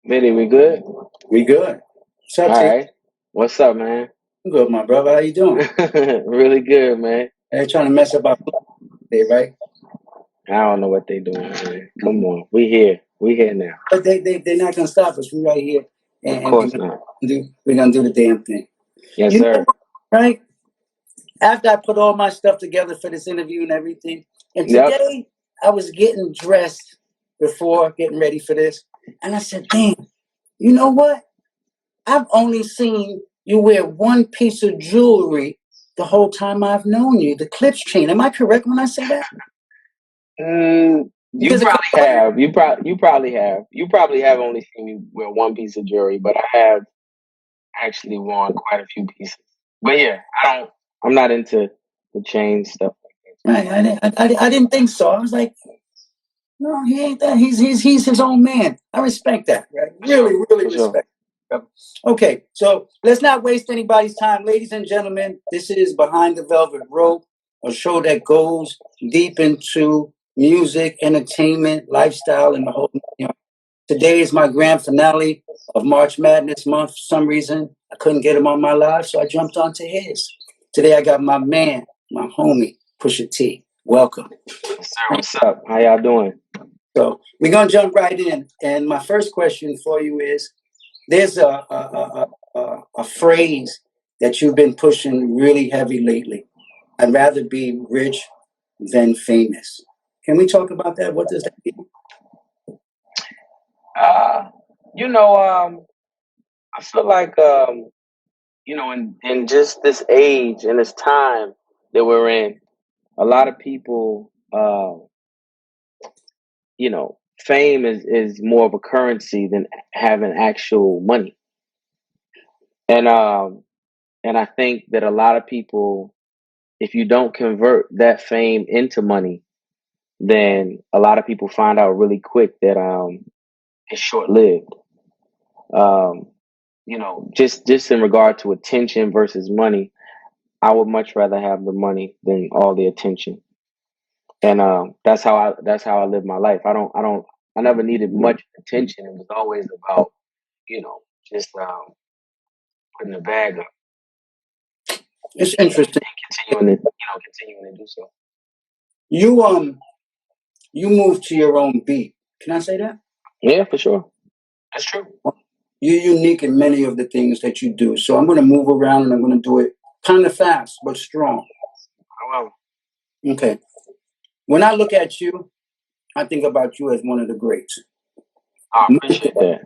Vinny, we good? All We good. What's up, T? right. What's up, man? I'm good, my brother. How you doing? Really good, man. They're trying to mess up our day, right? I don't know what they doing, man. Come on. We here. We here now. But they're not gonna stop us. We right here, Of and course not. we're gonna do the damn thing. Yes, You know, sir. right? After I put all my stuff together for this interview and everything, and Yep. today I was getting dressed before getting ready for this, and I said, "Damn, you know what? I've only seen you wear one piece of jewelry the whole time I've known you, the clips chain. Am I correct when I say that? You Because probably have. You probably have. You probably have only seen me wear one piece of jewelry, but I have actually worn quite a few pieces. But yeah, I'm not into the chain stuff like right, I didn't think so. I was like, no, he ain't that. He's his own man. I respect that. Right? that. For sure. Really, really For sure. respect. Okay, so let's not waste anybody's time, ladies and gentlemen. This is Behind the Velvet Rope, a show that goes deep into music, entertainment, lifestyle, and the whole. Today is my grand finale of March Madness month. For some reason, I couldn't get him on my live, so I jumped onto his. Today, I got my man, my homie, Pusha T. Welcome. Yes, sir. What's up? How y'all doing? So we're gonna jump right in, and my first question for you is: there's a phrase that you've been pushing really heavy lately. I'd rather be rich than famous. Can we talk about that? What does that mean? Uh, you know, I feel like in just this age and this time that we're in, a lot of people, fame is more of a currency than having actual money. And and I think that a lot of people, if you don't convert that fame into money, then a lot of people find out really quick that it's short lived. Um, just in regard to attention versus money, I would much rather have the money than all the attention. And that's how I live my life. I never needed much attention. It was always about, just putting the bag up It's interesting. and continuing to do so. You you move to your own beat. Can I say that? Yeah, for sure. That's true. You're unique in many of the things that you do. So I'm going to move around and I'm going to do it kind of fast but strong. Well, Okay. When I look at you, I think about you as one of the greats. I My appreciate God, that.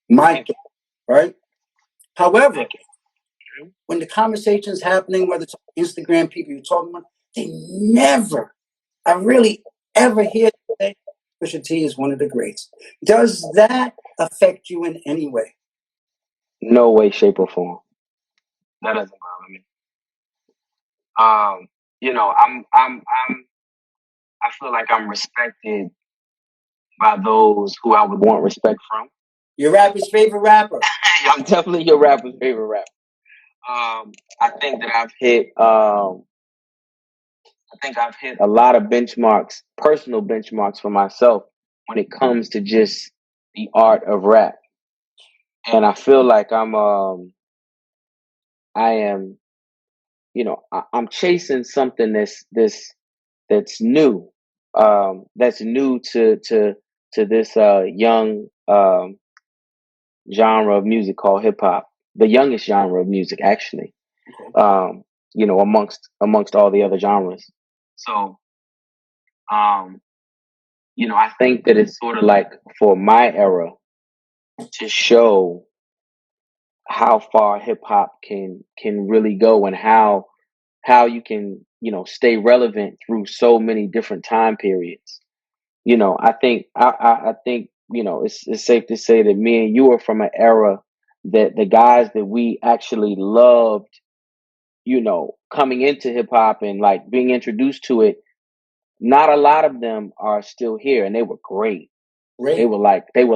my Thank God, right? However, Thank you. when the conversation's happening, whether it's on Instagram, people you're talking about, they never, I really ever hear you say Pusha T is one of the greats. Does that affect you in any way? No way, shape, or form. That doesn't bother me. Um, I feel like I'm respected by those who I would want respect from. Your rapper's favorite rapper. I'm definitely your rapper's favorite rapper. I think that I've hit a lot of benchmarks, personal benchmarks for myself when it comes to just the art of rap. And I feel like I am, I'm chasing something that's new, that's new to this young genre of music called hip hop, the youngest genre of music actually. Okay. Amongst all the other genres. So, um, I think that it's sort of like for my era to show how far hip hop can really go and how you can stay relevant through so many different time periods. I think it's safe to say that me and you are from an era that the guys that we actually loved, coming into hip hop and like being introduced to it, not a lot of them are still here, and they were great. They Great, were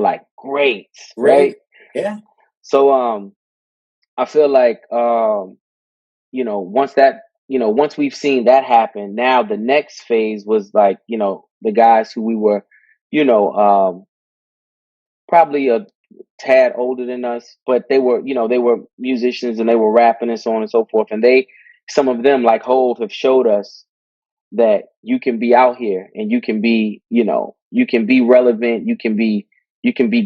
like great, great. right? Yeah. So I feel like once that once we've seen that happen, now the next phase was like, the guys who we were, you know, um probably tad older than us, but they were, they were musicians and they were rapping and so on and so forth. And some of them, like Hove, have showed us that you can be out here and you can be, you can be relevant, you can be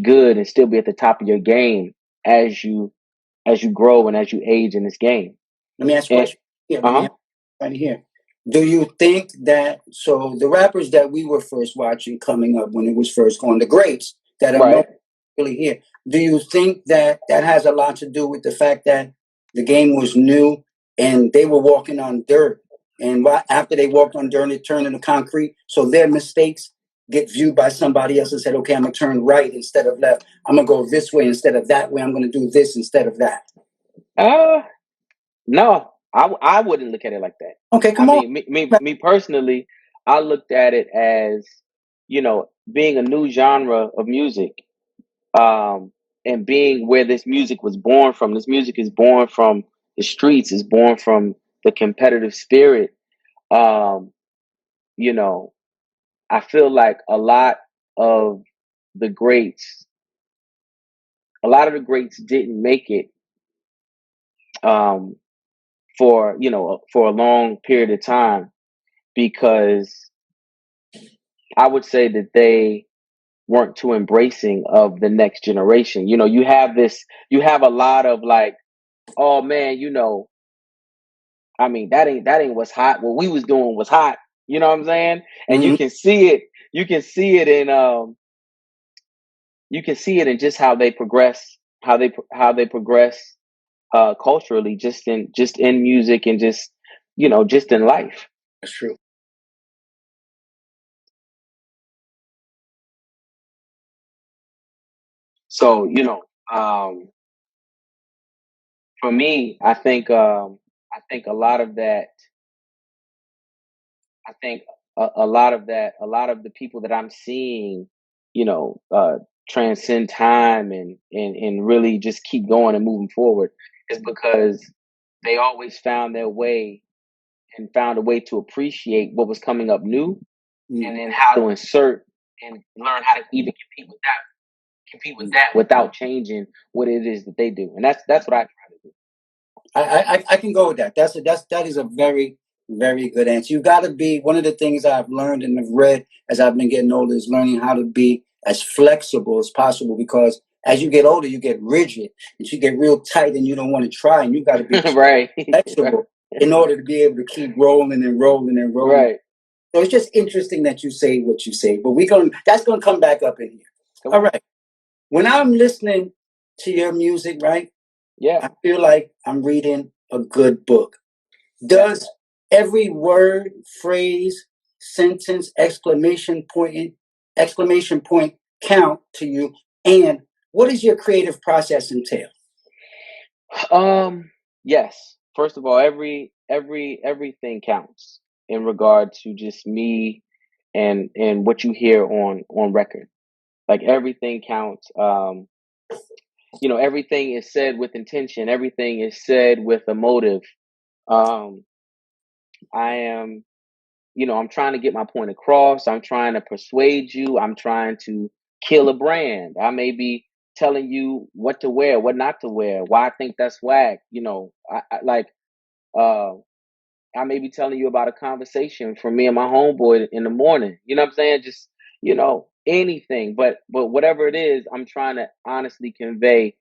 good and still be at the top of your game as you grow and as you age in this game. Let me ask a And question. Yeah, let me uh-huh. ask right here. Do you think that so the rappers that we were first watching coming up when it was first going, the greats that are no Right. really here, do you think that that has a lot to do with the fact that the game was new and they were walking on dirt, and after they walked on dirt, it turned into concrete, so their mistakes get viewed by somebody else and said, okay, I'm gonna turn right instead of left. I'm gonna go this way instead of that way. I'm gonna do this instead of that. Uh no, I wouldn't look at it like that. Okay, I come on. mean, me personally, I looked at it as, being a new genre of music, um, and being where this music was born from. This music is born from the streets, is born from the competitive spirit. Um, you know, I feel like of the greats, a lot of the greats didn't make it, um, for a long period of time because I would say that they weren't too embracing of the next generation. You have a lot of like, oh man, I mean, that ain't what's hot. What we was doing was hot. You know what I'm saying? And Mhm. you can see it in you can see it in just how they progress, how they progress culturally, just in music and just just in life. That's true. So, for me, I think a lot of that I think a lot of the people that I'm seeing, transcend time and really just keep going and moving forward is because they always found their way and found a way to appreciate what was coming up new Mm. and then how to insert and learn how to even compete with that without changing what it is that they do. And that's what I try to do. I can go with that. That is a very very good answer. You got to be one of the things I've learned and have read as I've been getting older is learning how to be as flexible as possible because as you get older you get rigid and you get real tight and you don't want to try and you got to be Right. flexible in order to be able to keep rolling and rolling and rolling. Right. So it's just interesting that you say what you say, but that's going to come back up in here. Come All on. right. When I'm listening to your music, right? Yeah. I feel like I'm reading a good book. Yeah. Does every word, phrase, sentence, exclamation point count to you? And what does your creative process entail? Yes. First of all, everything counts in regard to just me and what you hear on record. Like everything counts. Everything is said with intention. Everything is said with a motive. Um, I am, I'm trying to get my point across. I'm trying to persuade you. I'm trying to kill a brand. I may be telling you what to wear, what not to wear, why I think that's whack. Uh, I may be telling you about a conversation from me and my homeboy in the morning. You know what I'm saying? Just, anything. But whatever it is, I'm trying to honestly convey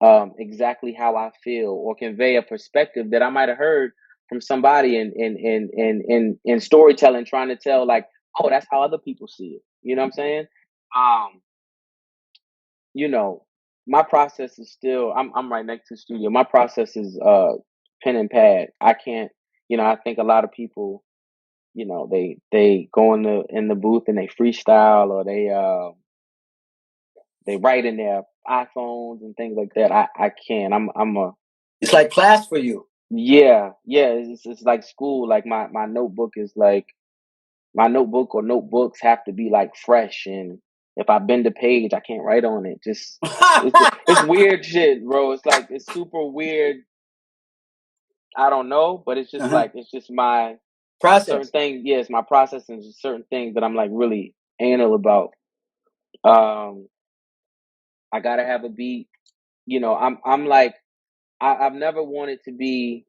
exactly how I feel or convey a perspective that I might have heard from somebody in storytelling, trying to tell like, oh, that's how other people see it. You know what I'm saying? Um, you know, my process is still I'm right next to the studio. My process is pen and pad. I can't, I think a lot of people, they go in the booth and they freestyle or they write in their iPhones and things like that. I can't. I'm a It's like class for you. Yeah, yeah, it's like school. Like my notebook is like my notebook or notebooks have to be like fresh, and if I bend a page, I can't write on it. Just it's weird shit, bro. It's like it's super weird. I don't know, but it's just Uh-huh. like it's just my certain Process. things. Yeah, it's my process and just certain things that I'm like really anal about. Um, I gotta have a beat. I'm like I've never wanted to be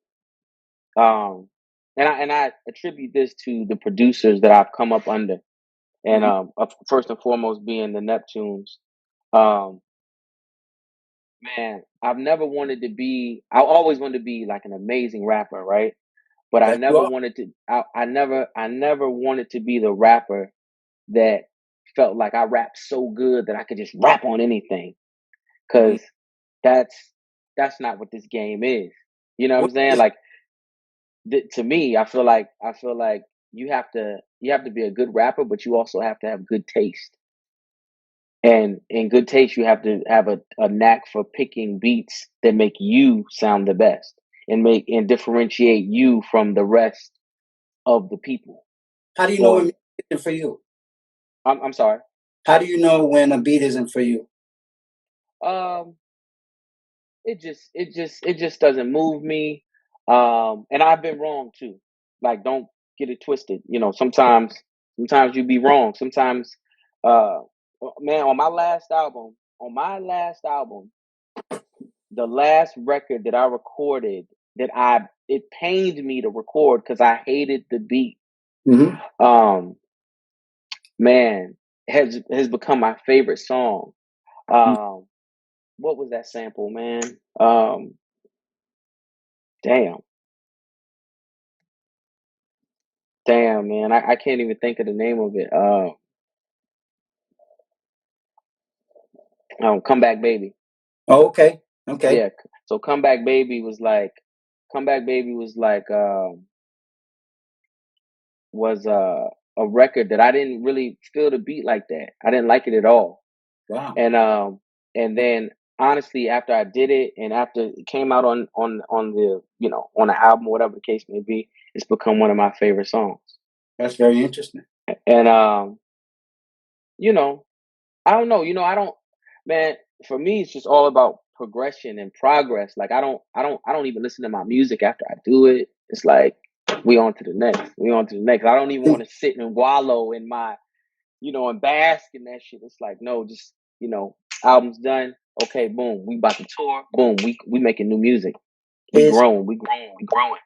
um and I attribute this to the producers that I've come up under. And Mhm. first and foremost being the Neptunes. Um Man, I've never wanted to be. I always wanted to be like an amazing rapper, right? But I Yes, you never are. wanted to. I never wanted to be the rapper that felt like I rapped so good that I could just rap on anything. Mhm. Cause that's that's not what this game is. You know what I'm What saying? is Like to me, I feel like you have to be a good rapper, but you also have to have good taste. And in good taste, you have to have a knack for picking beats that make you sound the best and differentiate you from the rest of the people. How do you know when Or music isn't for you? I'm sorry. How do you know when a beat isn't for you? Um, it just doesn't move me. And I've been wrong too. Like, don't get it twisted. Sometimes you be wrong. Sometimes, uh, man, on my last album, the last record that I recorded that I it pained me to record because I hated the beat. Hmm. Um, man, has become my favorite song. Um, what was that sample, man? Damn, damn, man, I can't even think of the name of it. Come back, baby. Oh, okay. Okay. Yeah. So come back, baby was a record that I didn't really feel the beat like that. I didn't like it at all. Wow. And then honestly, after I did it and after it came out on the on the album or whatever the case may be, it's become one of my favorite songs. That's very interesting. And you know, I don't know, I don't man, for me it's just all about progression and progress. Like I don't even listen to my music after I do it. It's like we on to the next. We on to the next. I don't even want to sit and wallow in my and bask in that shit. It's like, no, just, album's done. Okay, boom, we about to tour. Boom, we making new music. We Is growing, we growing, we growing.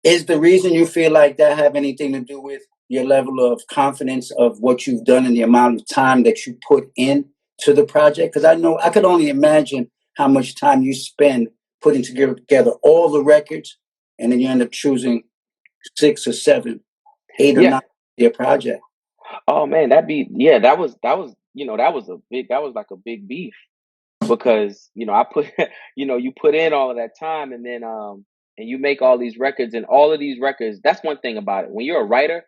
is the reason you feel like that have anything to do with your level of confidence of what you've done and the amount of time that you put in to the project? Because I know I could only imagine how much time you spend putting together all the records, and then you end up choosing 6 or 7, 8 or 9 Yeah. your project. Oh man, that was like a big beef because I put you put in all of that time and you make all these records and all of these records. That's one thing about it. When you're a writer,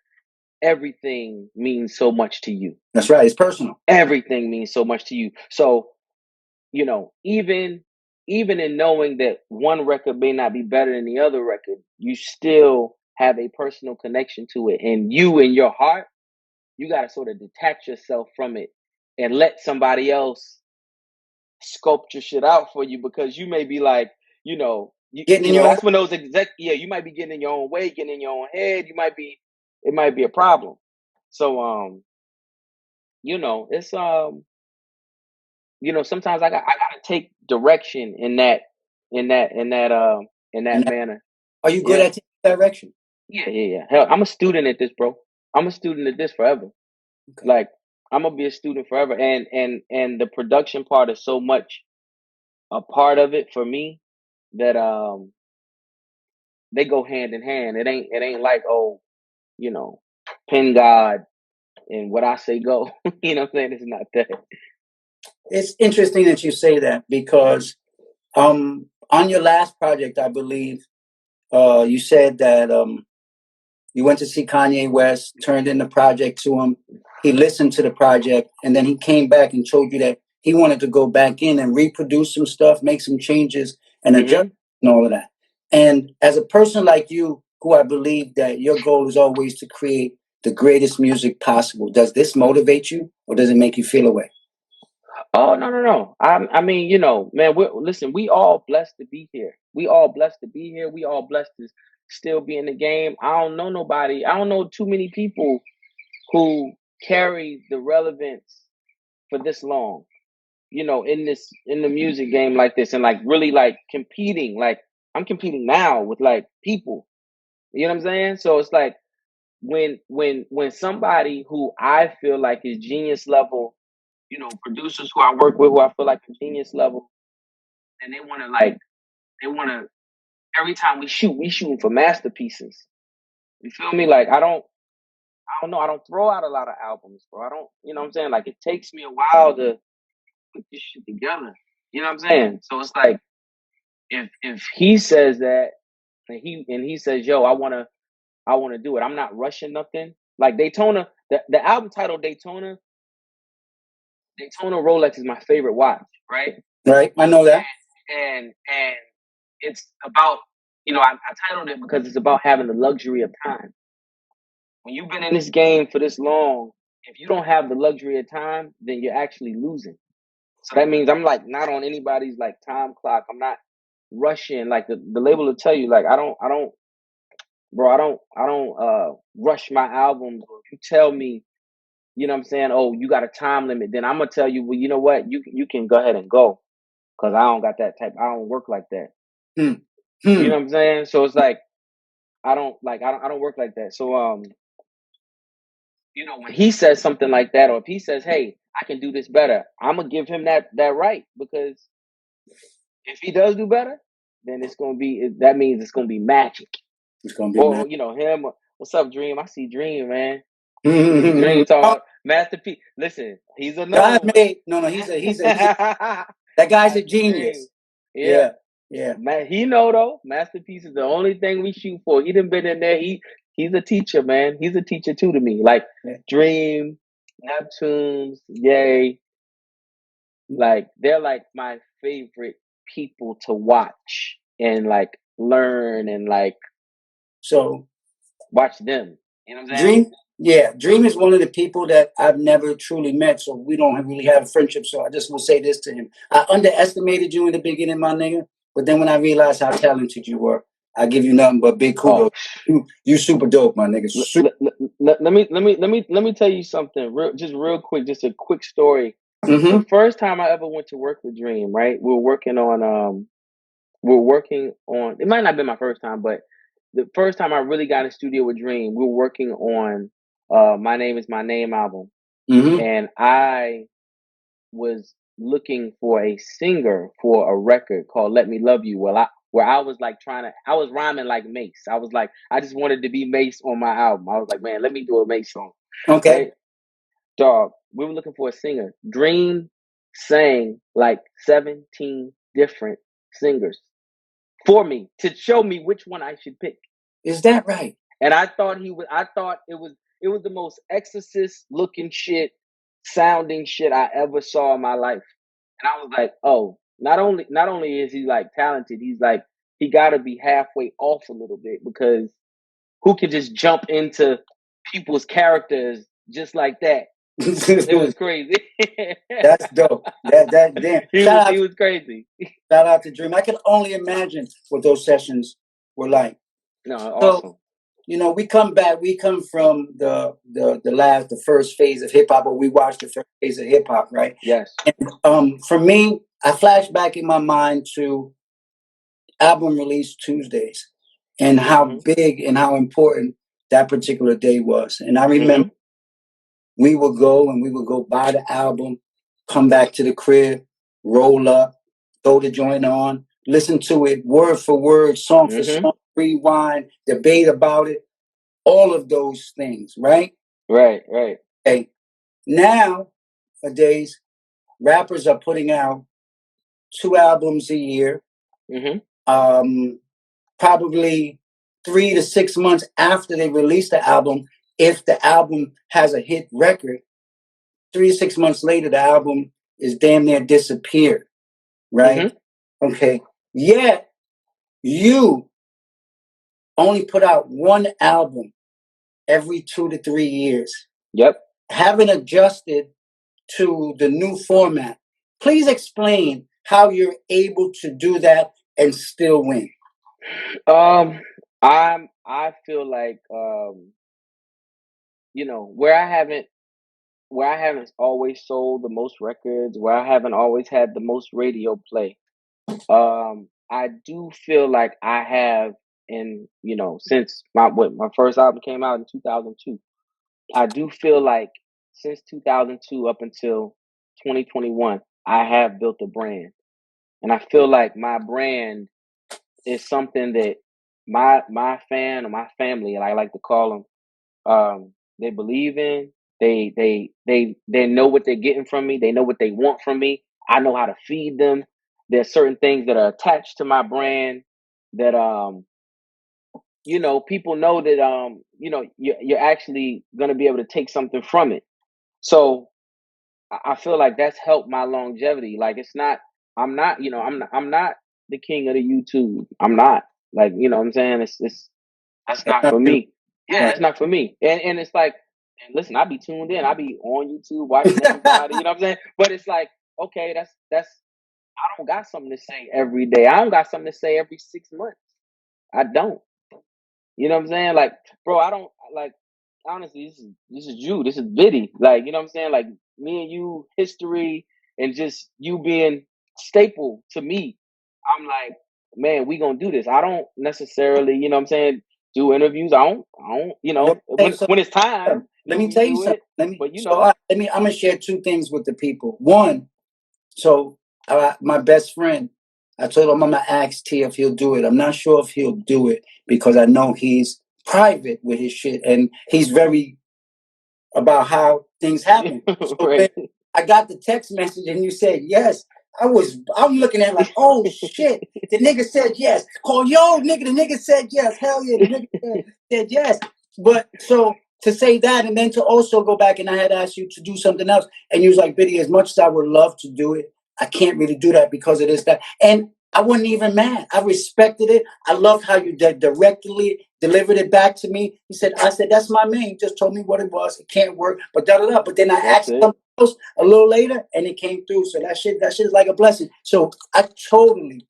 everything means so much to you. That's right. It's personal. Everything means so much to you. So even in knowing that one record may not be better than the other record, you still have a personal connection to it. And you in your heart, you got to sort of detach yourself from it and let somebody else sculpt your shit out for you because you may be like, Getting in your own. that's when you might be getting in your own way, getting in your own head. It might be a problem. So, it's, sometimes I gotta take direction in that And manner. are you good Yeah, at taking direction? yeah, yeah, yeah. Hell, I'm a student at this, bro. I'm a student at this forever. Okay. Like I'm gonna be a student forever, and the production part is so much a part of it for me that they go hand in hand. It ain't like, oh, you know pin God and what I say go. You know what I'm saying? It's not that. It's interesting that you say that because on your last project, I believe you said that you went to see Kanye West, turned in the project to him. He listened to the project, and then he came back and told you that he wanted to go back in and reproduce some stuff, make some changes, and adjust Hmm. and all of that. And as a person like you, who I believe that your goal is always to create the greatest music possible, does this motivate you, or does it make you feel away? Oh, no, no, no. I mean, man. Listen. We all blessed to be here. We all blessed to be here. We all blessed to still be in the game. I don't know nobody. I don't know too many people who carry the relevance for this long. in the music game like this, and like really like competing. Like I'm competing now with like people. You know what I'm saying? So it's like when somebody who I feel like is genius level, producers who I work with who I feel like are genius level, and they wanna every time we shooting for masterpieces. You feel me? Like I don't know, I don't throw out a lot of albums, bro. I don't, you know what I'm saying? Like it takes me a while to put this shit together. You know what I'm saying? So it's like if he says that and he says, "Yo, I wanna do it." I'm not rushing nothing. Like Daytona, the album title Daytona Rolex is my favorite watch, right? Right. I know that. And it's about, I titled it because it's about having the luxury of time. When you've been in this game for this long, if you don't have the luxury of time, then you're actually losing. So that means I'm like not on anybody's like time clock. I'm not rushing. Like the label will tell you, like I don't bro, I don't rush my albums. Or if you tell me, you know what I'm saying, oh, you got a time limit, then I'm gonna tell you, well, you know what, you can go ahead and go. Cause I don't got that type, I don't work like that. Hmm. You Hmm. know what I'm saying? So it's like I don't work like that. So when he says something like that, or if he says, "Hey, I can do this better," I'm gonna give him that right, because if he does do better, then that means it's gonna be magic. It's gonna be Or mad. him. What's up, Dream? I see Dream, man. Nigga Oh, Dream talking about masterpiece. Listen, he's another God one. made no. He that guy's a I see Dream. genius. Yeah, Yeah. Yeah. man. He know though. Masterpiece is the only thing we shoot for. He done been in there. He's a teacher, man. He's a teacher too to me. Like Yeah. Dream, Neptunes, Yay. Like they're like my favorite people to watch and like learn and like So watch them. You know what I'm saying? Dream, yeah, Dream is one of the people that I've never truly met, so we don't really have a friendship. So I just will say this to him: I underestimated you in the beginning, my nigga, but then when I realized how talented you were, I give you nothing but big kudos. Oh, You super dope, my nigga. Super. let me tell you something real quick, just a quick story. The Mm-hmm. first time I ever went to work with Dream, right? We were working on it might not have been my first time, but the first time I really got in the studio with Dream, we were working on My Name Is My Name album. Mm-hmm. And I was looking for a singer for a record called Let Me Love You. Where I was like I was rhyming like Mace. I was like, I just wanted to be Mace on my album. I was like, man, let me do a Mace song. Okay. Right? Dog, we were looking for a singer. Dream sang like 17 different singers for me to show me which one I should pick. Is that right? And I thought it was the most exorcist looking shit, sounding shit I ever saw in my life. And I was like, oh, not only is he like talented, he's like he gotta be halfway off a little bit, because who could just jump into people's characters just like that? It was crazy. That's dope. That damn. he was he was crazy. Shout out to Dream. I can only imagine what those sessions were like. No, So awesome. we come back. We come from the first phase of hip hop, or we watched the first phase of hip hop, right? Yes. And for me, I flash back in my mind to album release Tuesdays and how Mhm. big and how important that particular day was. And I remember Mhm. we would go and we would go buy the album, come back to the crib, roll up, throw the joint on, listen to it word for word, song for Mhm. song, rewind, debate about it, all of those things, right? Right. Right. Okay. Nowadays, rappers are putting out 2 albums a year, Mhm. um, probably 3 to 6 months after they release the album. If the album has a hit record, 3 to 6 months later, the album is damn near disappeared, right? Mhm. Okay. Yet you only put out one album every 2 to 3 years. Yep. Haven't adjusted to the new format. Please explain how you're able to do that and still win. Um, I feel like where I haven't where I haven't always sold the most records, where I haven't always had the most radio play. I do feel like I have, in since my first album came out in 2002. I do feel like since 2002 up until 2021, I have built a brand, and I feel like my brand is something that my fan or my family, and I like to call them, they believe in. They know what they're getting from me. They know what they want from me. I know how to feed them. There's certain things that are attached to my brand that people know that you're actually gonna be able to take something from it. So I feel like that's helped my longevity. Like it's not I'm not the king of the YouTube. I'm not, like, what I'm saying, it's that's That's not not for you. me. Yeah, Right. that's not for me. And it's like, and listen, I be tuned in. I be on YouTube watching everybody. You know what I'm saying? But it's like, okay, that's I don't got something to say every day. I don't got something to say every 6 months. I don't. You know what I'm saying? Like, bro, I don't like, honestly, this is you. This is Biddy. Like, you know what I'm saying? Like, me and you, history, and just you being staple to me. I'm like, man, we gonna do this. I don't necessarily, you know what I'm saying, do interviews. I don't, Let me tell you when it's something. time, Let me we tell you do something. it. Let me. But So I'm gonna share two things with the people. One, so my best friend, I told him I'm gonna ask T if he'll do it. I'm not sure if he'll do it because I know he's private with his shit and he's very about how things happen. So when right. I got the text message and you said yes, I'm looking at it like, oh shit, the nigga said yes. Call yo nigga, the nigga said yes. Hell yeah, the nigga said yes. But so to say that and then to also go back and I had asked you to do something else and you was like, Biddy, as much as I would love to do it, I can't really do that because of this, that. And I wasn't even mad. I respected it. I loved how you directly delivered it back to me. I said, that's my man. He just told me what it was. It can't work, but da da da. But then I That's asked it. something else a little later, and it came through. So that shit is like a blessing. So I totally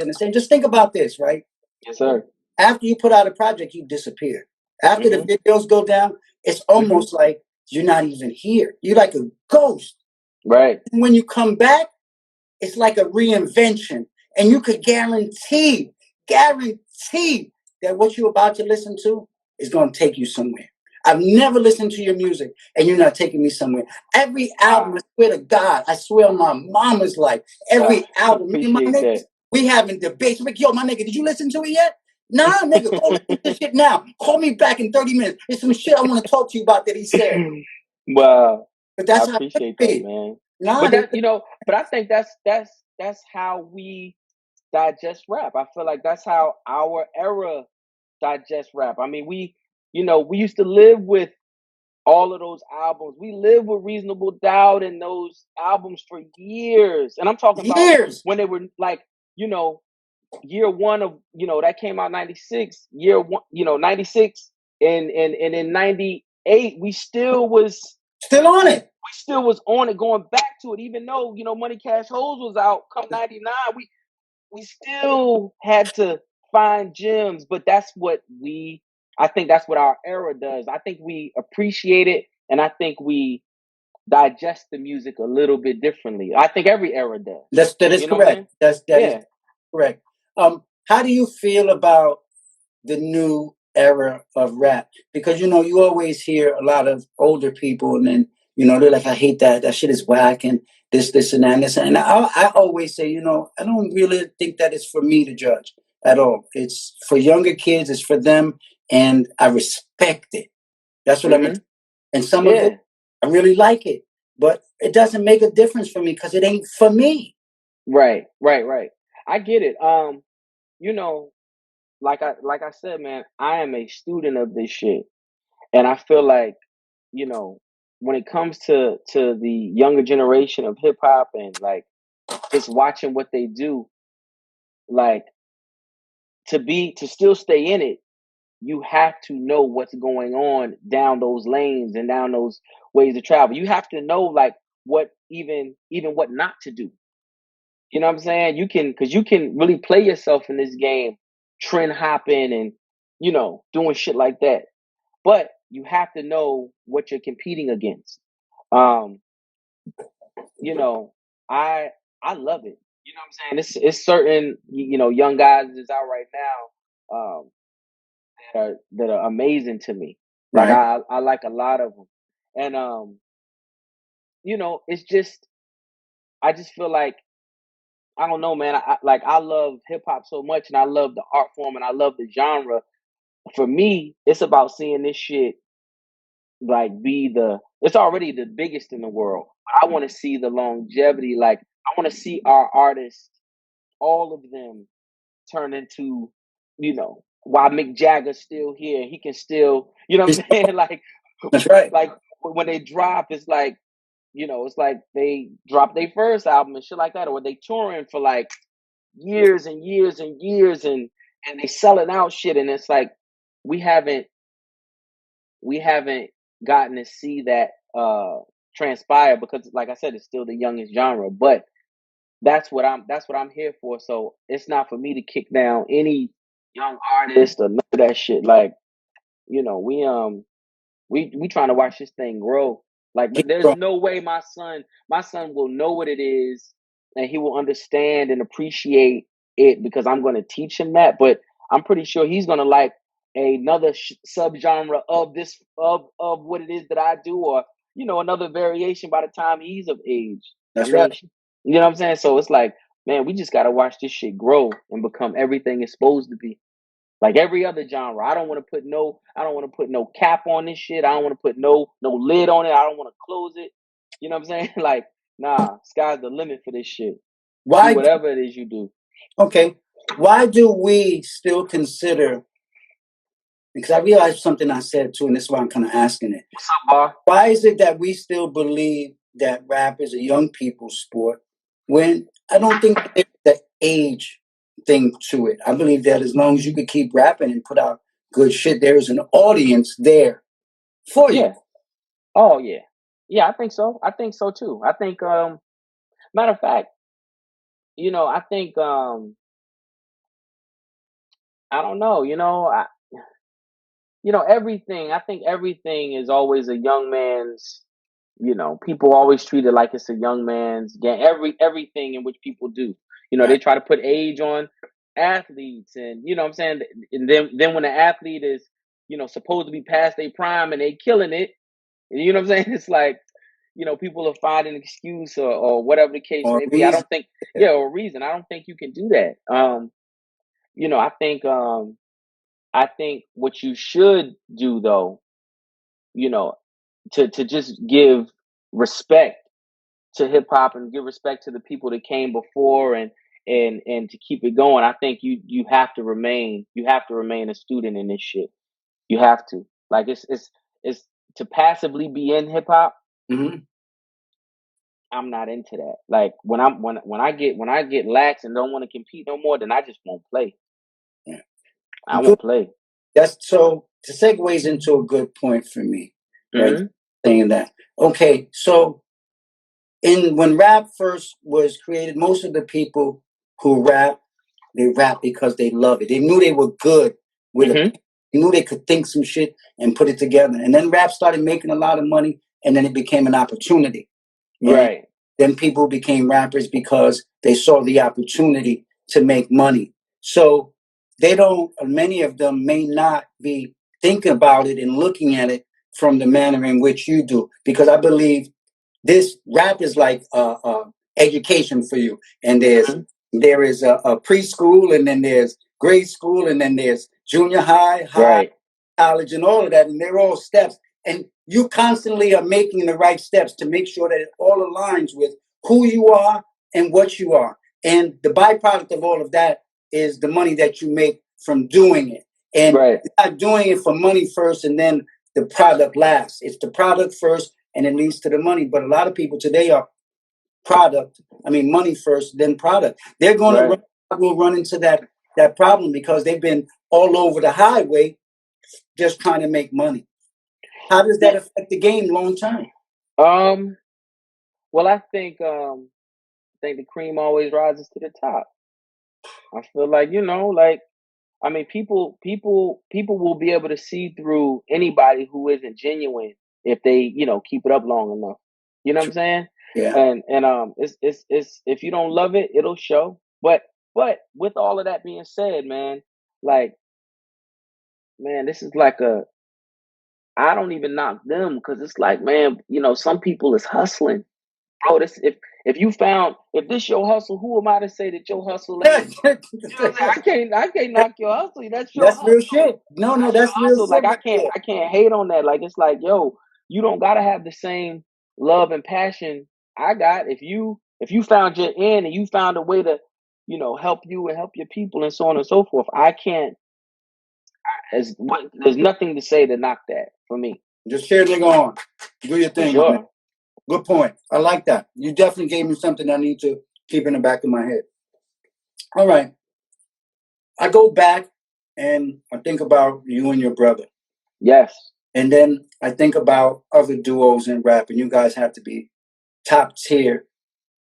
understand. Just think about this, right? Yes, sir. After you put out a project, you disappear. After the Hmm. videos go down, it's Hmm. almost like you're not even here. You're like a ghost. Right. And when you come back, it's like a reinvention. And you could guarantee that what you're about to listen to is going to take you somewhere. I've never listened to your music and you're not taking me somewhere. Every album, I swear to God, I swear on my mama's life, every album, me and my Appreciate niggas, that. we having debates. Like, yo, my nigga, did you listen to it yet? Nah, nigga, go listen to this shit now. Call me back in 30 minutes. There's some shit I want to talk to you about that he said. Wow. But I that's how it appreciate that, be. man. Nah, But but I think that's how we digest rap. I feel like that's how our era digest rap. I mean, we used to live with all of those albums. We lived with Reasonable Doubt and those albums for years. And I'm talking about years. when they were like, you know, year one of, that came out 96, year one, 96, and in 98 Still on it. we still was on it, going back to it, even though, Money Cash Holes was out come 99. We still had to find gems, but I think that's what our era does. I think we appreciate it, and I think we digest the music a little bit differently. I think every era does. That is You know what I'm correct. saying? That is Yeah. correct. How do you feel about the new era of rap? Because you always hear a lot of older people, and then they're like, I hate that. That shit is whack, and this, and that, and this. And I always say, I don't really think that it's for me to judge at all. It's for younger kids. It's for them, and I respect it. That's what I'm. Hmm. And some of it, Yeah. I really like it, but it doesn't make a difference for me because it ain't for me. Right. Right. Right. I get it. You know, like I said, man, I am a student of this shit, and I feel like, you know, when it comes to the younger generation of hip hop and like just watching what they do, like to still stay in it, you have to know what's going on down those lanes and down those ways to travel. You have to know like what even what not to do. You know what I'm saying? Because you can really play yourself in this game, trend hopping and doing shit like that. But you have to know what you're competing against. Um, you know, I love it. You know what I'm saying? It's certain young guys that's out right now that are amazing to me. Like Right. I like a lot of them, and it's just I just feel like I don't know, man. I love hip hop so much, and I love the art form, and I love the genre. For me, it's about seeing this shit like be it's already the biggest in the world. I want to see the longevity. Like I want to see our artists, all of them, turn into, while Mick Jagger's still here, he can still, you know what I'm saying? That's right. Like when they drop, it's like, it's like they drop their first album and shit like that, or they touring for like years and years and years, and they selling out shit, and it's like we haven't we haven't gotten to see that transpire because, like I said, it's still the youngest genre. But that's what I'm here for. So it's not for me to kick down any young artist or none of that shit. Like we trying to watch this thing grow. Like Keep there's going. no way my son will know what it is, and he will understand and appreciate it because I'm going to teach him that. But I'm pretty sure he's going to like another subgenre of this of what it is that I do, or another variation by the time he's of age. I That's mean, right. you know what I'm saying? So it's like, man, we just got to watch this shit grow and become everything it's supposed to be. Like every other genre, I don't want to put no cap on this shit. I don't want to put no lid on it. I don't want to close it. You know what I'm saying? Like, nah, sky's the limit for this shit. Do Why? whatever it is you do. Okay. Why do we still consider? Because I realized something I said too, and this is why I'm kind of asking it. What's up, Bar? Why is it that we still believe that rap is a young people's sport when I don't think there's the age thing to it? I believe that as long as you could keep rapping and put out good shit, there is an audience there for you. Yeah. Oh yeah. Yeah, I think so. I think so too. I think matter of fact, I think I don't know, everything. I think everything is always a young man's. People always treat it like it's a young man's game. Everything in which people do. They Right. try to put age on athletes, and what I'm saying. And then when the athlete is, supposed to be past their prime and they killing it, you know what I'm saying? It's like, people are finding an excuse or whatever the case Or may be. I reason. don't think, yeah, or reason. I don't think you can do that. I think what you should do though, you know, to just give respect to hip hop and give respect to the people that came before, and to keep it going. I think you have to remain a student in this shit. You have to. Like it's to passively be in hip hop. Mm-hmm. I'm not into that. Like when I get lax and don't want to compete no more, then I just won't play. Yeah. I Good. won't play. That's so. To segues into a good point for me, right? Hmm. Saying that. Okay, so in when rap first was created, most of the people who rap, they rap because they love it. They knew they were good with a. Hmm. They knew they could think some shit and put it together. And then rap started making a lot of money, and then it became an opportunity. And Right. then people became rappers because they saw the opportunity to make money. So they don't. Many of them may not be thinking about it and looking at it from the manner in which you do, because I believe this rap is like education for you. And Hmm. there is a preschool, and then there's grade school, and then there's junior high, Right. college, and all of that. And they're all steps. And you constantly are making the right steps to make sure that it all aligns with who you are and what you are. And the byproduct of all of that is the money that you make from doing it. And Right. you're not doing it for money first and then the product last. It's the product first and it leads to the money. But a lot of people today are money first, then product. They're going to Right. will run into that problem because they've been all over the highway just trying to make money. How does that Yeah. affect the game long term? Um. Well, I think the cream always rises to the top. I feel like I mean, people will be able to see through anybody who isn't genuine if they keep it up long enough. You know what I'm saying? Yeah. And it's if you don't love it, it'll show. But with all of that being said, man, like man, this is like a I don't even knock them because it's like, man, some people is hustling. Bro, this if you found if this your hustle, who am I to say that your hustle ain't you know what I'm saying? I can't knock your hustle. That's your That's real hustle. shit. No, That's your that's real hustle. Like shit I right can't there. I can't hate on that. Like it's like, yo, you don't gotta have the same love and passion I got. If you found your end and you found a way to, help you and help your people and so on and so forth, I can't there's nothing to say to knock that for me. Just share nigga on. Do your For thing, my man. sure. Good point. I like that. You definitely gave me something I need to keep in the back of my head. All right. I go back and I think about you and your brother. Yes. And then I think about other duos in rap, and you guys have to be top tier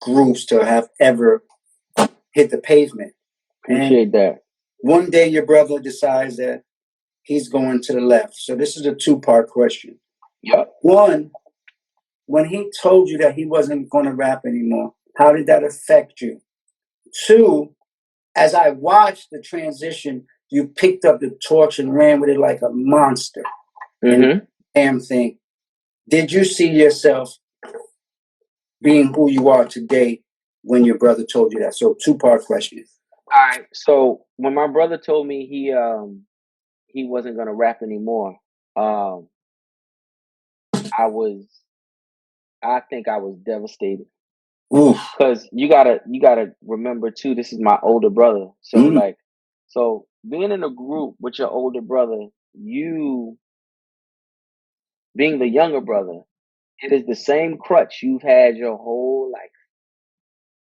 groups to have ever hit the pavement. Appreciate that. One day your brother decides that he's going to the left. So this is a two-part question. Yep. One, when he told you that he wasn't going to rap anymore, how did that affect you? Two, as I watched the transition, you picked up the torch and ran with it like a monster. And damn thing. Did you see yourself being who you are today when your brother told you that? So two-part question. All right. So when my brother told me he wasn't gonna rap anymore, um, I think I was devastated. Because you gotta remember too, this is my older brother. So being in a group with your older brother, you being the younger brother, it is the same crutch you've had your whole life.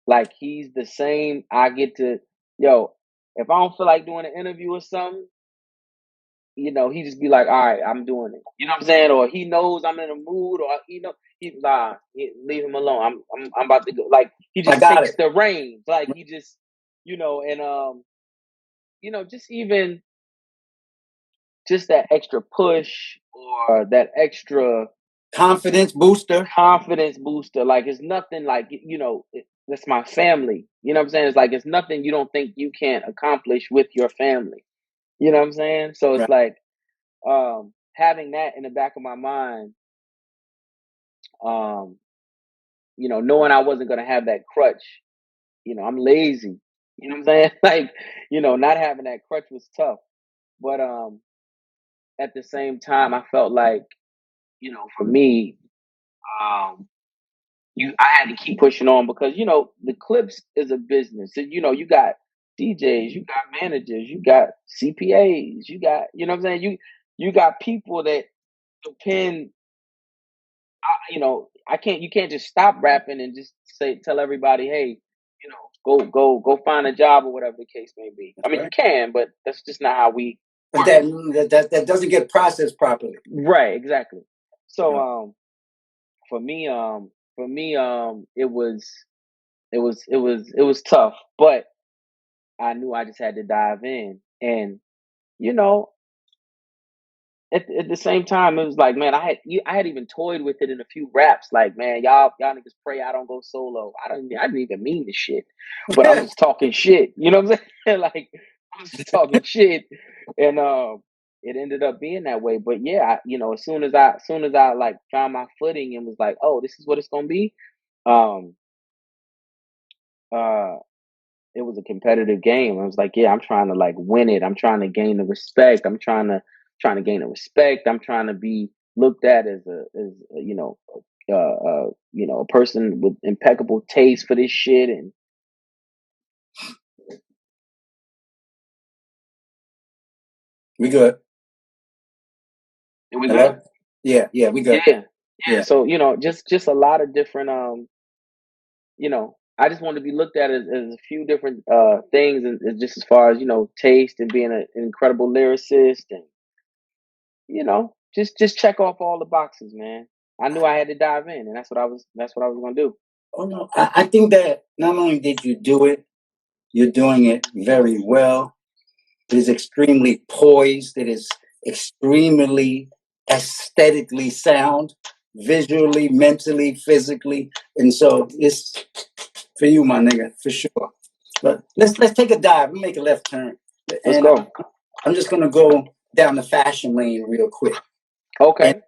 Like he's the same. I get to, if I don't feel like doing an interview or something, he just be like, all right, I'm doing it. You know what I'm saying? Or he knows I'm in a mood, or leave him alone. I'm about to go. Like he just takes the reins. Like he just, and just even just that extra push or that extra confidence booster. Like it's nothing like that's my family. You know what I'm saying? It's like it's nothing you don't think you can't accomplish with your family. You know what I'm saying? So it's like having that in the back of my mind, knowing I wasn't gonna have that crutch. I'm lazy. You know what I'm saying? Like, not having that crutch was tough. But at the same time, I felt like, for me, I had to keep pushing on because the Clips is a business. And, you got DJs, you got managers, you got CPAs, you got what I'm saying. You got people that depend. You can't just stop rapping and just tell everybody, hey, go find a job or whatever the case may be. I mean, you can, but that's just not how we. But that doesn't get processed properly. Right. Exactly. So for me, it was tough, but I knew I just had to dive in, and you know, at the same time, it was like, man, I had even toyed with it in a few raps, like, man, y'all niggas pray I don't go solo. I didn't even mean the shit, but I was talking shit. You know what I'm saying? Like I was just talking shit, and it ended up being that way. But yeah, as soon as I like found my footing and was like, oh, this is what it's gonna be. Um, uh, it was a competitive game. I was like, yeah, I'm trying to like win it. I'm trying to gain the respect. I'm trying to gain the respect. I'm trying to be looked at as a person with impeccable taste for this shit. And we good. we good. Yeah, we good. Yeah. So just a lot of different I just want to be looked at as a few different things, and just as far as taste and being an incredible lyricist, and just check off all the boxes, man. I knew I had to dive in, and that's what I was gonna do. Oh no, I think that not only did you do it, you're doing it very well. It is extremely poised. It is extremely aesthetically sound. visually, mentally, physically. And so it's for you, my nigga, for sure. But let's take a dive. We'll make a left turn. Let's And go. I'm just gonna go down the fashion lane real quick. And Okay.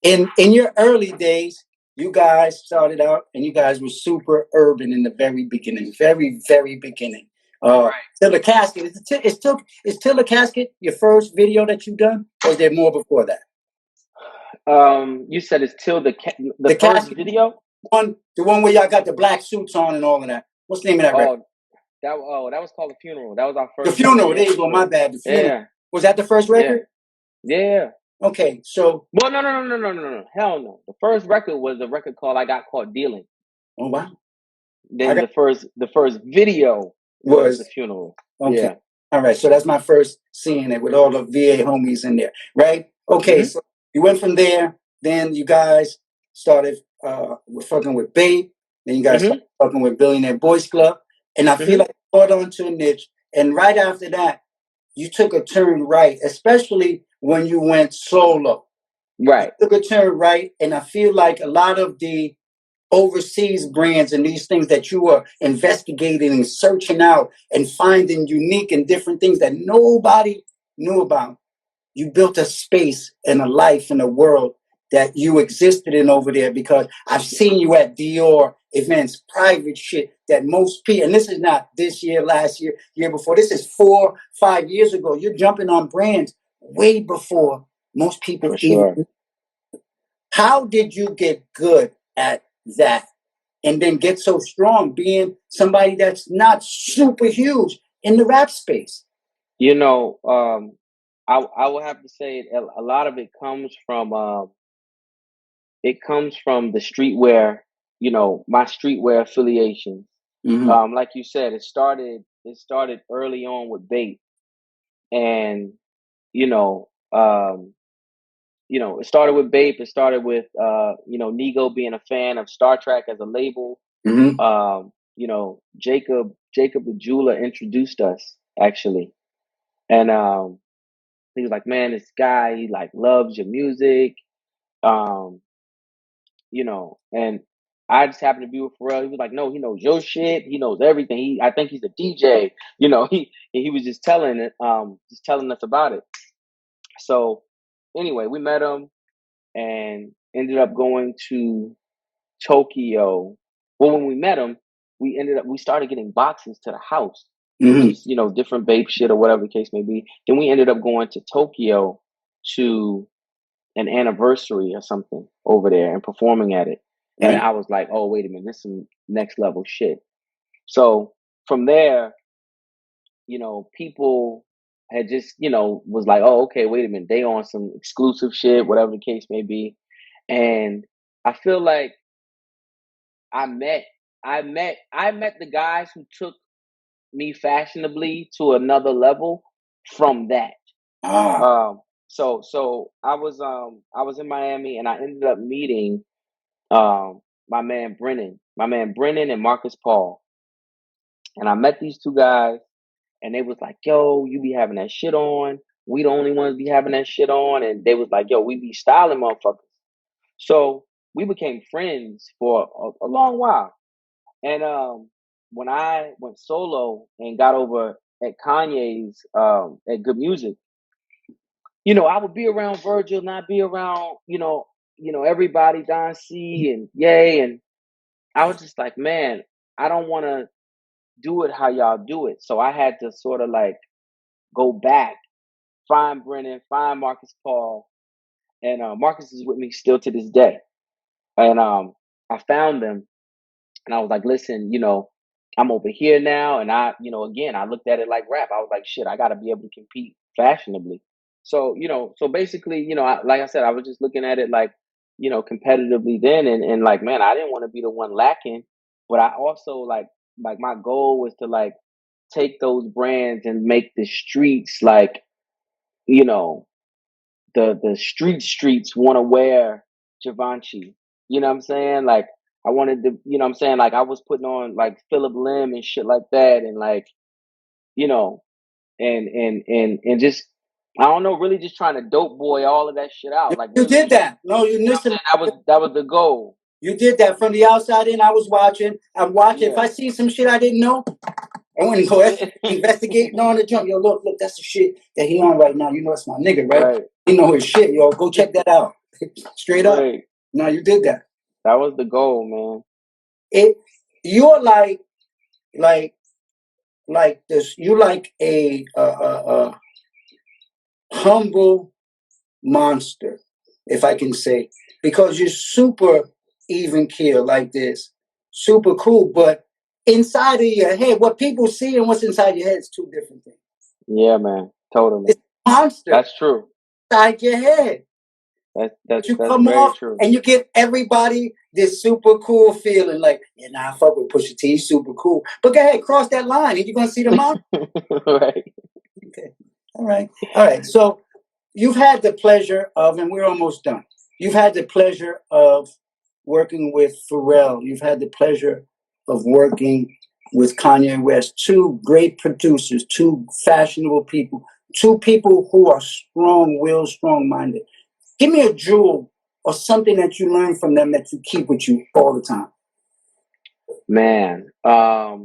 in your early days, you guys started out and you guys were super urban in the very beginning, very, very beginning. Right. Till the Casket. Is Till the Casket your first video that you've done? Or is there more before that? You said it's till the The first Casket video. the one where y'all got the black suits on and all of that. What's the name of that record? That was called The Funeral. That was our The first Funeral. record. There you go. My bad. The Funeral. Yeah. Was that the first Yeah. record? Yeah. Okay, so Well, no. Hell no. The first record was a record called I Got Caught Dealing. oh wow. Then the first video was The Funeral. Okay. Yeah. All right. So that's my first seeing it with all the VA homies in there. Right? Okay, so you went from there, then you guys started fucking with Babe, then you guys started fucking with Billionaire Boys Club. And I feel like you caught on to a niche. And right after that, you took a turn right, especially when you went solo. Right. You took a turn right, and I feel like a lot of the overseas brands and these things that you were investigating and searching out and finding unique and different things that nobody knew about. You built a space and a life and a world that you existed in over there, because I've seen you at Dior events, private shit that most people, and this is not this year, last year, year before, this is 4, 5 years ago. You're jumping on brands way before most people even. How did you get good at that and then get so strong being somebody that's not super huge in the rap space? You know, I will have to say a lot of it comes from the streetwear. You know, my streetwear affiliations. Like you said, it started early on with Bait, and you know, it started with Bape. It started with Nego being a fan of Star Trek as a label. Jacob Ajula introduced us actually, and he was like, "Man, this guy, he like loves your music." Um, and I just happened to be with Pharrell. He was like, "No, he knows your shit. He knows everything. I think he's a DJ." He was just telling us about it. So anyway, we met him and ended up going to Tokyo. Well, when we met him, we started getting boxes to the house. Just, different Bape shit or whatever the case may be. Then we ended up going to Tokyo to an anniversary or something over there and performing at it. And I was like, oh, wait a minute, this is some next level shit. So from there, people had just, was like, oh, okay, wait a minute, they on some exclusive shit, whatever the case may be. And I feel like I met the guys who took me fashionably to another level from that. So I was in Miami and I ended up meeting my man Brennan and Marcus Paul. And I met these two guys and they was like, yo, you be having that shit on. We the only ones be having that shit on. And they was like, yo, we be styling motherfuckers. So we became friends for a long while. And when I went solo and got over at Kanye's at Good Music, I would be around Virgil, not be around, everybody, Don C and Ye, and I was just like, man, I don't want to do it how y'all do it. So I had to sort of like go back, find Brennan, find Marcus Paul, and Marcus is with me still to this day. And I found them, and I was like, listen, I'm over here now, and again, I looked at it like rap. I was like, shit, I got to be able to compete fashionably. So, so basically, like I said, I was just looking at it like, competitively then, and like, man, I didn't want to be the one lacking, but I also like my goal was to like take those brands and make the streets like, the streets want to wear Givenchy. You know what I'm saying? Like I wanted to, you know what I'm saying? Like I was putting on like Philip Lim and shit like that, and like, and just I don't know, really just trying to dope boy all of that shit out. Like You really, did that. No, you you know what listen. I'm saying? That was the goal. You did that from the outside in. I was watching. I'm watching. If Yeah. I see some shit I didn't know, I want to go investigating on the jump. Yo, look, that's the shit that he on right now. You know, it's my nigga, right? Right. You know his shit, yo. Go check that out. Straight up. Right. No, you did that. That was the goal, man. You're like this. You like a humble monster, if I can say, because you're super even keel like this, super cool. But inside of your head, what people see and what's inside your head is two different things. Yeah, man. Totally. It's a monster That's true. inside your head. That's You that's come very off true. and you give everybody this super cool feeling, like, yeah, nah, I fuck with Pusha T, he's super cool. But go ahead, cross that line, and you're gonna see the monster. Right. Okay. All right. So you've had the pleasure of, and we're almost done. You've had the pleasure of working with Pharrell. You've had the pleasure of working with Kanye West. Two great producers, two fashionable people, two people who are strong-willed, strong-minded. Give me a jewel or something that you learned from them that you keep with you all the time. Man. I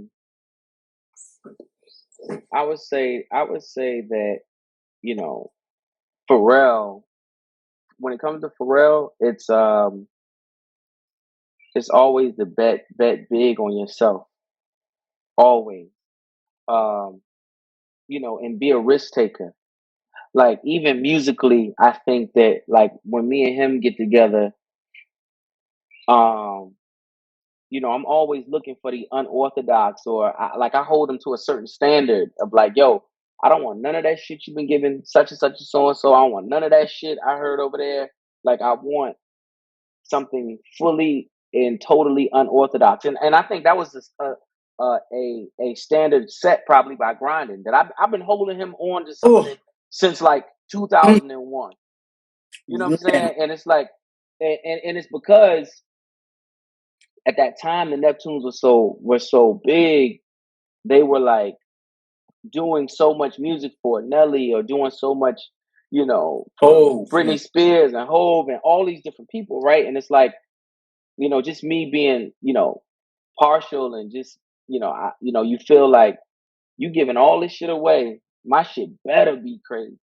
would say that, you know, Pharrell, when it comes to Pharrell, it's always the bet big on yourself. Always. Um, and be a risk taker. Like even musically, I think that like when me and him get together, um, I'm always looking for the unorthodox, or I hold him to a certain standard of like, yo, I don't want none of that shit you've been giving such and such and so and so. I don't want none of that shit I heard over there. Like I want something fully and totally unorthodox, and I think that was a standard set probably by Grinding that I've been holding him on to Oh, something since like 2001. You know what I'm man. saying? And it's like, and it's because at that time the Neptunes were so big. They were like doing so much music for Nelly, or doing so much, for Oh, Britney Spears and Hove and all these different people, right? And it's like, just me being, partial, and just, you feel like you giving all this shit away. My shit better be crazy,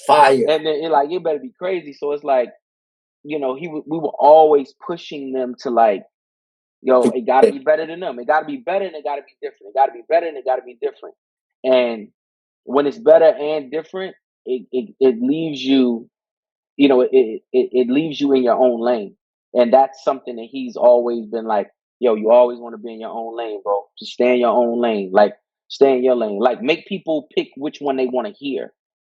fire. and then it better be crazy. So it's like, we were always pushing them to like, yo, it got to be better than them. It got to be better, and it got to be different. It got to be better, and it got to be different. And when it's better and different, it leaves you, it leaves you in your own lane. And that's something that he's always been like, yo, you always want to be in your own lane, bro. Just stay in your own lane. Like, stay in your lane. Like, make people pick which one they want to hear.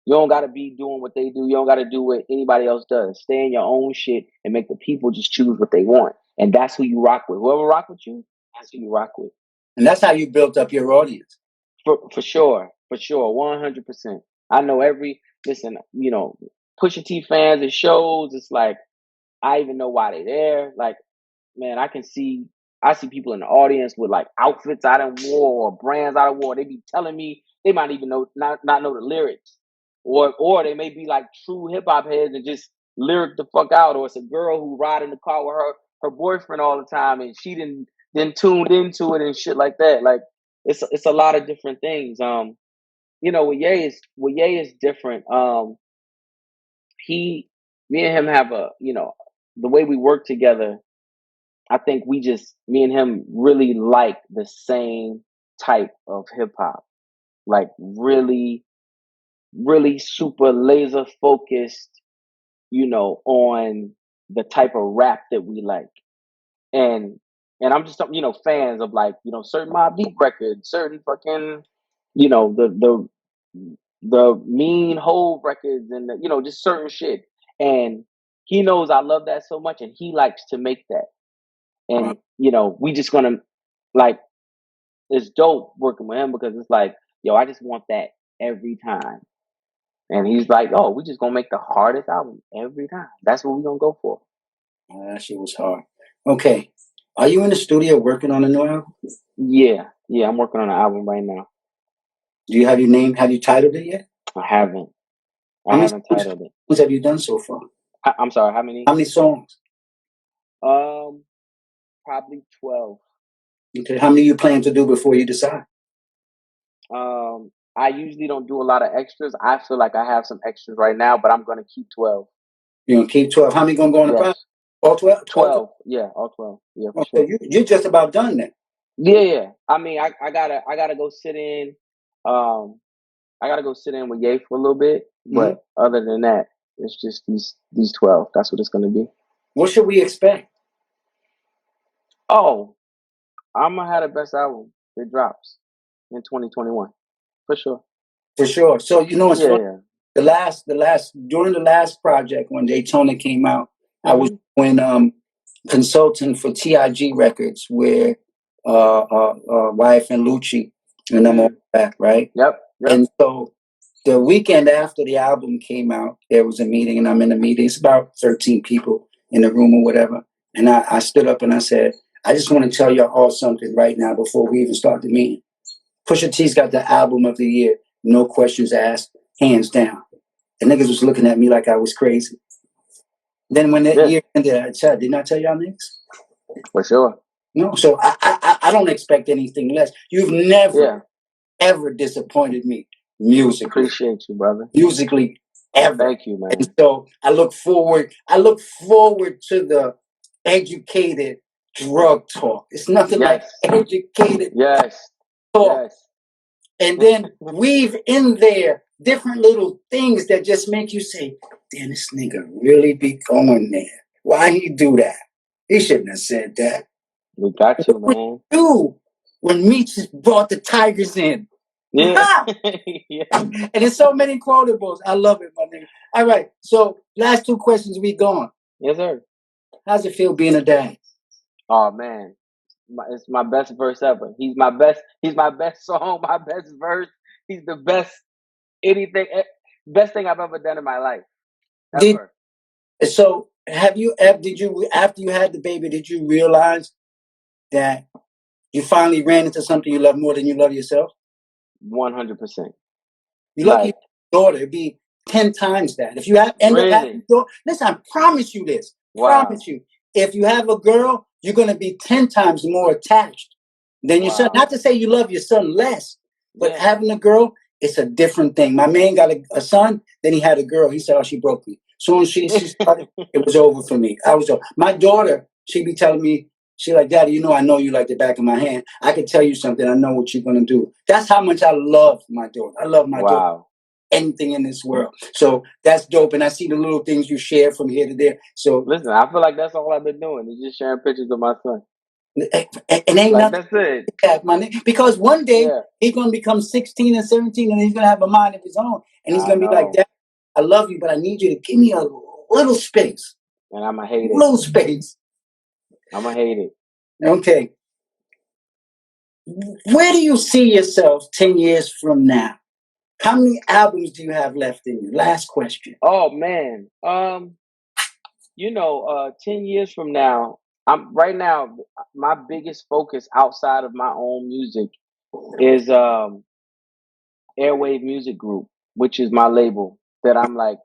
You don't got to be doing what they do. You don't got to do what anybody else does. Stay in your own shit and make the people just choose what they want. And that's who you rock with. Whoever rock with you, that's who you rock with. And that's how you built up your audience. For sure. For sure. 100%. I know listen, Pusha T fans at shows, it's like, I even know why they're there. Like, man, I see people in the audience with like outfits I done wore or brands I done wore. They be telling me they might even not know the lyrics, or they may be like true hip hop heads and just lyric the fuck out. Or it's a girl who ride in the car with her boyfriend all the time, and she didn't then tuned into it and shit like that. Like it's a lot of different things. With Ye is different. He Me and him have the way we work together. I think me and him really like the same type of hip hop, like really, really super laser focused, on the type of rap that we like. And, I'm just, fans of like, certain Mobb Deep records, certain fucking, the mean Hove records, and just certain shit. And he knows I love that so much, and he likes to make that. And we just gonna like, it's dope working with him because it's like, yo, I just want that every time. And he's like, oh, we just gonna make the hardest album every time. That's what we gonna go for. That shit was hard. Okay. Are you in the studio working on a new album? Yeah, I'm working on an album right now. Do you have your name? Have you titled it yet? I haven't. I haven't titled it. Songs have you done so far? I'm sorry, how many? How many songs? Probably 12. Okay. How many you plan to do before you decide? I usually don't do a lot of extras. I feel like I have some extras right now, but I'm gonna keep 12. You're gonna keep 12. How many gonna go on the project? Yes, All 12? 12. Yeah, all 12. Yeah, for Okay, sure. you're just about done then. Yeah. I mean, I gotta go sit in. Um, I gotta go sit in with Ye for a little bit, Mm-hmm. but other than that, it's just these 12. That's what it's gonna be. What should we expect? Oh, I'm gonna have the best album that drops in 2021 for sure. For sure. So you know it's Yeah, funny. yeah. During the last project when Daytona came out, I was Mhm. doing consultant for TIG Records, where wife and Lucci and I'm all Mhm. that, right? Yep. Yep. And so the weekend after the album came out, there was a meeting, and I'm in the meeting. It's about 13 people in the room or whatever. And I stood up and I said, I just want to tell y'all all something right now before we even start the meeting. Pusha T's got the album of the year, no questions asked, hands down. And niggas was looking at me like I was crazy. Then when that Yeah, year ended, I said, didn't I tell y'all niggas? for sure. No, so I don't expect anything less. You've never, Yeah. ever disappointed me musically. Appreciate you, brother. Musically ever. Thank you, And man. so I look forward to the educated drug talk. It's nothing like Yes. educated Yes. talk. Yes. And then weave in there different little things that just make you say, damn, this nigga really be going there. Why he do that? He shouldn't have said that. We got you, What would man. you do when Meech brought the Tigers in? Yeah. Ha! Yeah. And there's so many quotables. I love it, my nigga. All right. So last two questions, we gone. Yes, sir. How's it feel being a dad? Oh man. It's my best verse ever. He's my best song, my best verse. He's the best anything best thing I've ever done in my life. Did Ever. so did you after you had the baby, did you realize that you finally ran into something you love more than you love yourself? 100%. You lucky Like, daughter, it'd be 10 times that. If you end up having really? a daughter, listen, I promise you this. Wow. Promise you. If you have a girl, you're gonna be 10 times more attached than your son. Wow. Not to say you love your son less, but Yeah. having a girl, it's a different thing. My man got a son, then he had a girl. He said, "Oh, she broke me." So when she started, it was over for me. I was over. My daughter, she be telling me, she like, "Daddy, I know you like the back of my hand. I can tell you something. I know what you're gonna do." That's how much I love my daughter. I love my daughter. Wow. Anything in this world. So that's dope. And I see the little things you share from here to there. So Listen, I feel like that's all I've been doing is just sharing pictures of my son. and ain't Like nothing that's it. that money because one day Yeah. he's gonna become 16 and 17 and he's gonna have a mind of his own. And he's I gonna be like, know. Dad, I love you, but I need you to give me a little space. And I'ma hate it. Little space. I'ma hate it. Okay. Where do you see yourself 10 years from now? How many albums do you have left in you? Last question. Oh man. 10 years from now, I'm right now, my biggest focus outside of my own music is Airwave Music Group, which is my label that I'm like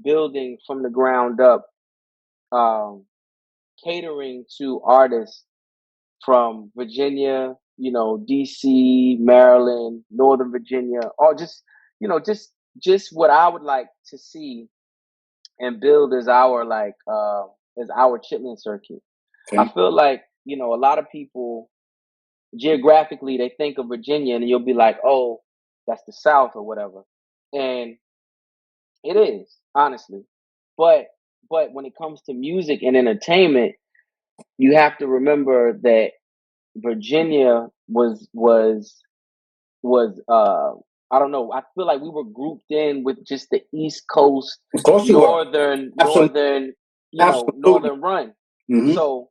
building from the ground up, um, catering to artists from Virginia, DC, Maryland, Northern Virginia, or just what I would like to see and build as our Chitlin circuit. I Okay. feel like, a lot of people geographically they think of Virginia and you'll be like, oh, that's the South or whatever. And it is, honestly. But when it comes to music and entertainment, you have to remember that Virginia was I don't know, I feel like we were grouped in with just the East Coast Of course you are. northern Absolutely. northern, Absolutely. northern run. Mm-hmm. So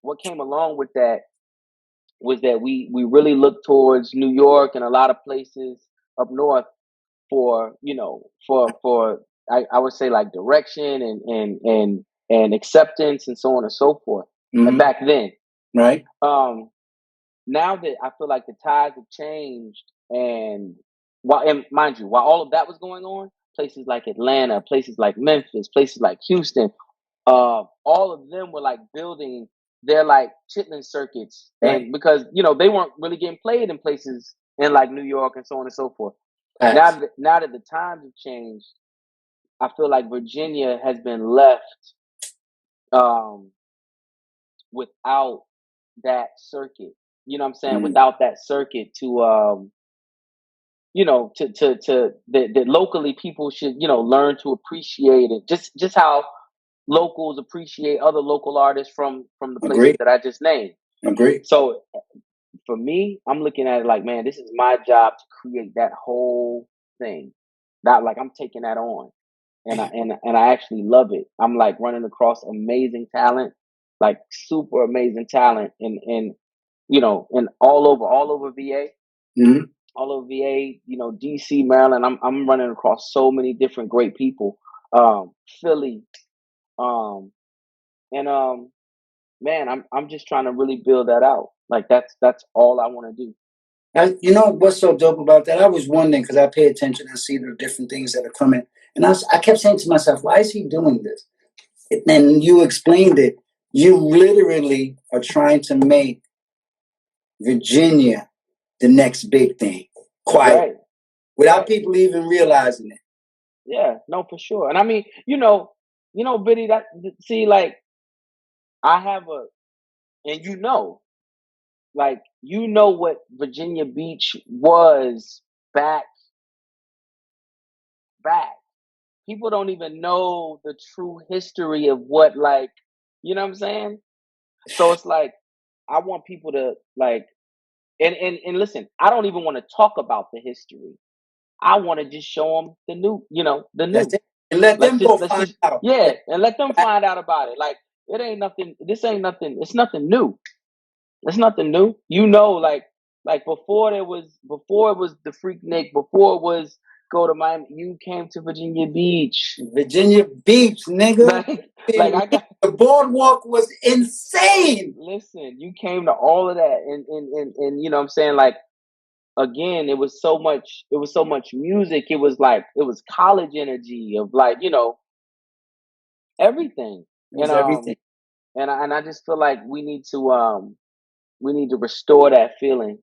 what came along with that was that we really looked towards New York and a lot of places up north for I would say like direction and acceptance and so on and so forth. And Mm-hmm. back then, Right. um, now that I feel like the tides have changed, and mind you, while all of that was going on, places like Atlanta, places like Memphis, places like Houston, all of them were like building their like chitlin circuits, Right. and because they weren't really getting played in places in like New York and so on and so forth. Facts. Now that the times have changed, I feel like Virginia has been left um, without that circuit. You know what I'm saying? Mm. Without that circuit that locally people should learn to appreciate it. Just how locals appreciate other local artists from the Agree. places that I just named. Agree. So for me, I'm looking at it like, man, this is my job to create that whole thing. Not like I'm taking that on, and I actually love it. I'm like running across amazing talent, like super amazing talent, and all over VA, Mm-hmm. all over VA, DC, Maryland. I'm running across so many different great people, Philly, um, and man, I'm just trying to really build that out. Like that's all I want to do. You know what's so dope about that? I was wondering because I pay attention and see the different things that are coming, and I kept saying to myself, "Why is he doing this?" And you explained it. You literally are trying to make Virginia the next big thing, quiet, Right. without Right. people even realizing it. Yeah, no, for sure. And I mean, Biddy, that see, like I have a, and like what Virginia Beach was back back. People don't even know the true history of what, like, you know what I'm saying? So it's like I want people to like, and listen, I don't even want to talk about the history. I want to just show them the new, the That's new. it. And let them go Let's find just out. yeah, and let them find out about it. Like it ain't nothing. This ain't nothing. It's nothing new. It's nothing new. Like before it was the Freaknik, before it was go to Miami. You came to Virginia Beach. Virginia Beach, nigga. Like I got. The boardwalk was insane. Listen, you came to all of that, and you know what I'm saying, like again, it was so much music. It was like it was college energy of like everything, It and was everything. I just feel like we need to restore that feeling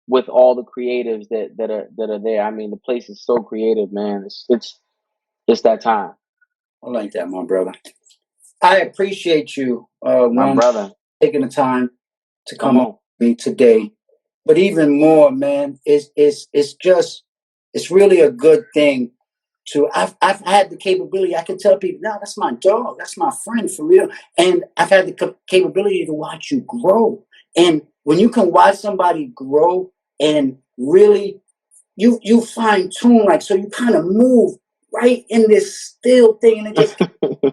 with all the creatives that are there. I mean, the place is so creative, man. It's that time, I like that, my brother. I appreciate you, my one, brother. taking the time to Come come on on, with me today. But even more, man, it's really a good thing to I've had the capability. I can tell people, no, that's my dog, that's my friend for real. And I've had the capability to watch you grow. And when you can watch somebody grow and really you fine tune, like, so you kind of move right in this still thing, and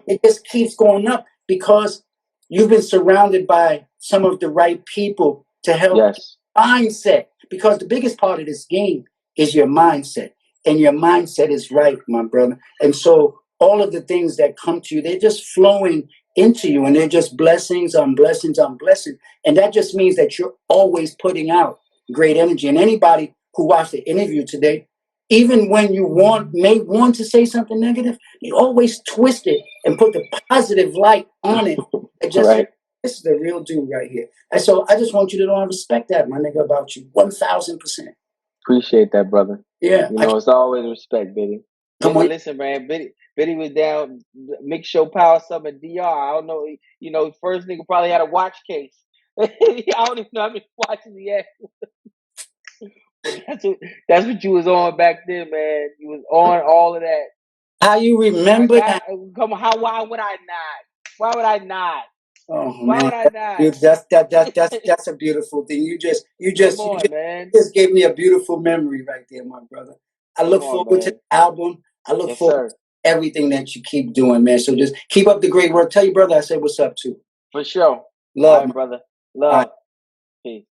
it just keeps going up because you've been surrounded by some of the right people to help yes, mindset. Because the biggest part of this game is your mindset, and your mindset is right, my brother. And so all of the things that come to you, they're just flowing into you, and they're just blessings on blessings on blessings. And that just means that you're always putting out great energy. And anybody who watched the interview today, even when you may want to say something negative, you always twist it and put the positive light on it. And just, right. this is the real dude right here. And so I just want you to know I respect that, my nigga, about you. 1000%. Appreciate that, brother. Yeah. It's always respect, Biddy. Come Biddy, on. listen, man. Biddy was down, mix show power summit DR. I don't know, first nigga probably had a watch case. I don't even know how many watches he had. But that's what you was on back then, man. You was on all of that. How you I remember got that? come on. Why would I not? Why would I not? Oh Why man, would I not? that's a beautiful thing. Come on, man. Just gave me a beautiful memory right there, my brother. I Come look on, forward to man. the album. I look Yes, forward sir. to everything that you keep doing, man. So just keep up the great work. Tell your brother I said what's up too. For sure. All Love, right, man. brother. All right. Love. Peace.